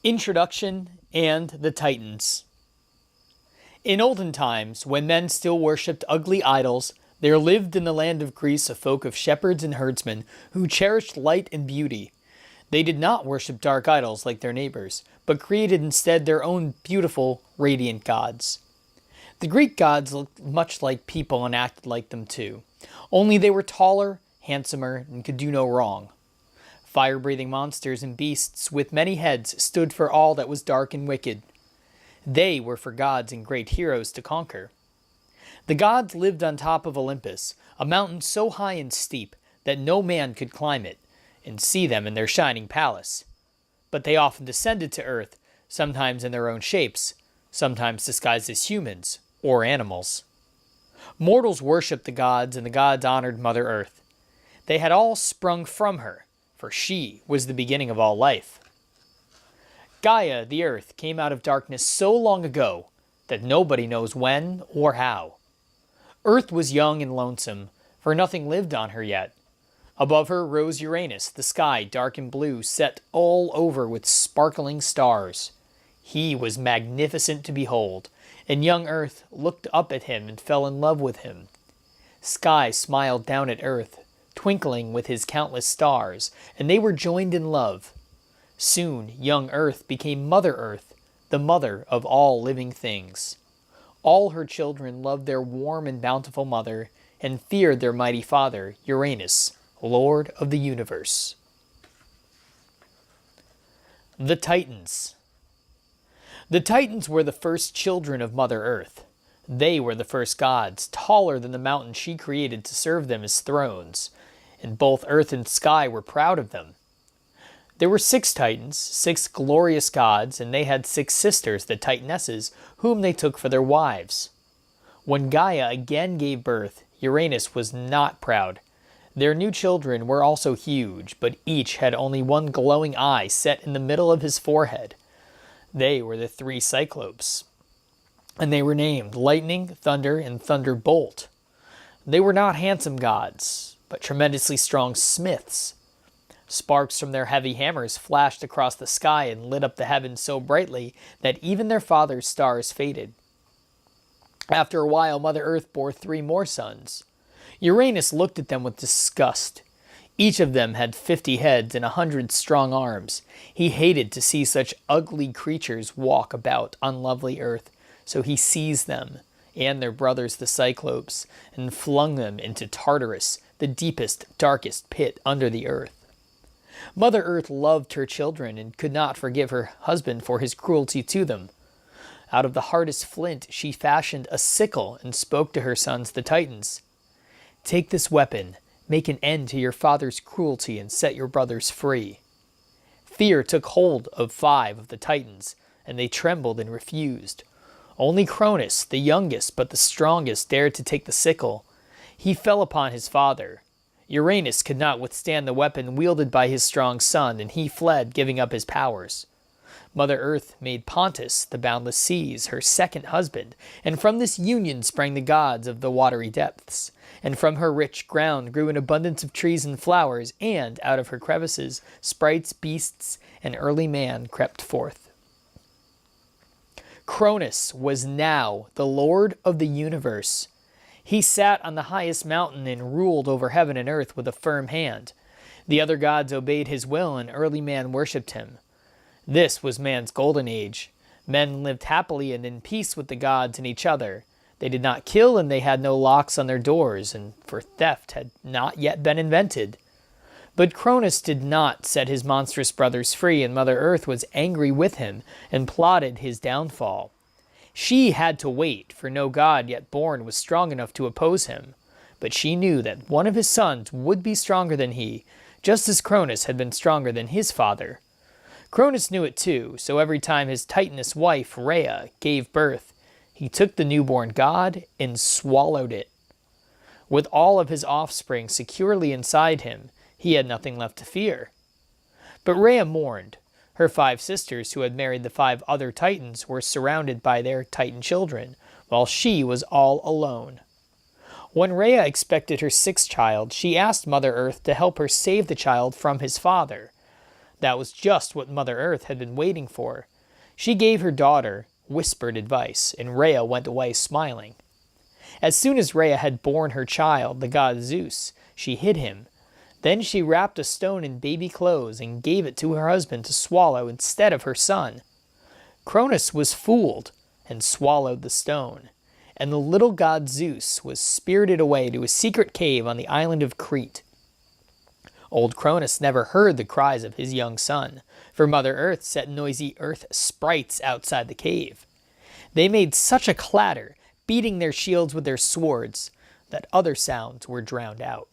Introduction and the Titans. In olden times, when men still worshipped ugly idols, there lived in the land of Greece a folk of shepherds and herdsmen who cherished light and beauty. They did not worship dark idols like their neighbors, but created instead their own beautiful, radiant gods. The Greek gods looked much like people and acted like them too, only they were taller, handsomer, and could do no wrong. Fire-breathing monsters and beasts with many heads stood for all that was dark and wicked. They were for gods and great heroes to conquer. The gods lived on top of Olympus, a mountain so high and steep that no man could climb it and see them in their shining palace. But they often descended to earth, sometimes in their own shapes, sometimes disguised as humans or animals. Mortals worshipped the gods, and the gods honored Mother Earth. They had all sprung from her, for she was the beginning of all life. Gaea, the earth, came out of darkness so long ago that nobody knows when or how. Earth was young and lonesome, for nothing lived on her yet. Above her rose Uranus, the sky dark and blue, set all over with sparkling stars. He was magnificent to behold, and young Earth looked up at him and fell in love with him. Sky smiled down at Earth, twinkling with his countless stars, and they were joined in love. Soon young Earth became Mother Earth, the mother of all living things. All her children loved their warm and bountiful mother, and feared their mighty father, Uranus, Lord of the universe. The Titans. The Titans were the first children of Mother Earth. They were the first gods, taller than the mountain she created to serve them as thrones, and both earth and sky were proud of them. There were 6 Titans, 6 glorious gods, and they had 6 sisters, the Titanesses, whom they took for their wives. When Gaea again gave birth, Uranus was not proud. Their new children were also huge, but each had only one glowing eye set in the middle of his forehead. They were the 3 Cyclops, and they were named Lightning, Thunder, and Thunderbolt. They were not handsome gods, but tremendously strong smiths. Sparks from their heavy hammers flashed across the sky and lit up the heavens so brightly that even their father's stars faded. After a while, Mother Earth bore 3 more sons. Uranus looked at them with disgust. Each of them had 50 heads and 100 strong arms. He hated to see such ugly creatures walk about unlovely Earth, so he seized them and their brothers the Cyclops and flung them into Tartarus, the deepest, darkest pit under the earth. Mother Earth loved her children and could not forgive her husband for his cruelty to them. Out of the hardest flint she fashioned a sickle and spoke to her sons the Titans. "Take this weapon, make an end to your father's cruelty, and set your brothers free." Fear took hold of 5 of the Titans, and they trembled and refused. Only Cronus, the youngest but the strongest, dared to take the sickle. He fell upon his father. Uranus could not withstand the weapon wielded by his strong son, and he fled, giving up his powers. Mother Earth made Pontus, the boundless seas, her second husband, and from this union sprang the gods of the watery depths. And from her rich ground grew an abundance of trees and flowers, and out of her crevices sprites, beasts, and early man crept forth. Cronus was now the Lord of the universe. He sat on the highest mountain and ruled over heaven and earth with a firm hand. The other gods obeyed his will, and early man worshipped him. This was man's golden age. Men lived happily and in peace with the gods and each other. They did not kill, and they had no locks on their doors, and for theft had not yet been invented. But Cronus did not set his monstrous brothers free, and Mother Earth was angry with him and plotted his downfall. She had to wait, for no god yet born was strong enough to oppose him. But she knew that one of his sons would be stronger than he, just as Cronus had been stronger than his father. Cronus knew it too, so every time his Titaness wife, Gaea, gave birth, he took the newborn god and swallowed it. With all of his offspring securely inside him, he had nothing left to fear. But Gaea mourned. Her 5 sisters, who had married the 5 other Titans, were surrounded by their Titan children, while she was all alone. When Gaea expected her 6th child, she asked Mother Earth to help her save the child from his father. That was just what Mother Earth had been waiting for. She gave her daughter whispered advice, and Rhea went away smiling. As soon as Rhea had borne her child, the god Zeus, she hid him. Then she wrapped a stone in baby clothes and gave it to her husband to swallow instead of her son. Cronus was fooled and swallowed the stone, and the little god Zeus was spirited away to a secret cave on the island of Crete. Old Cronus never heard the cries of his young son, for Mother Earth set noisy earth sprites outside the cave. They made such a clatter, beating their shields with their swords, that other sounds were drowned out.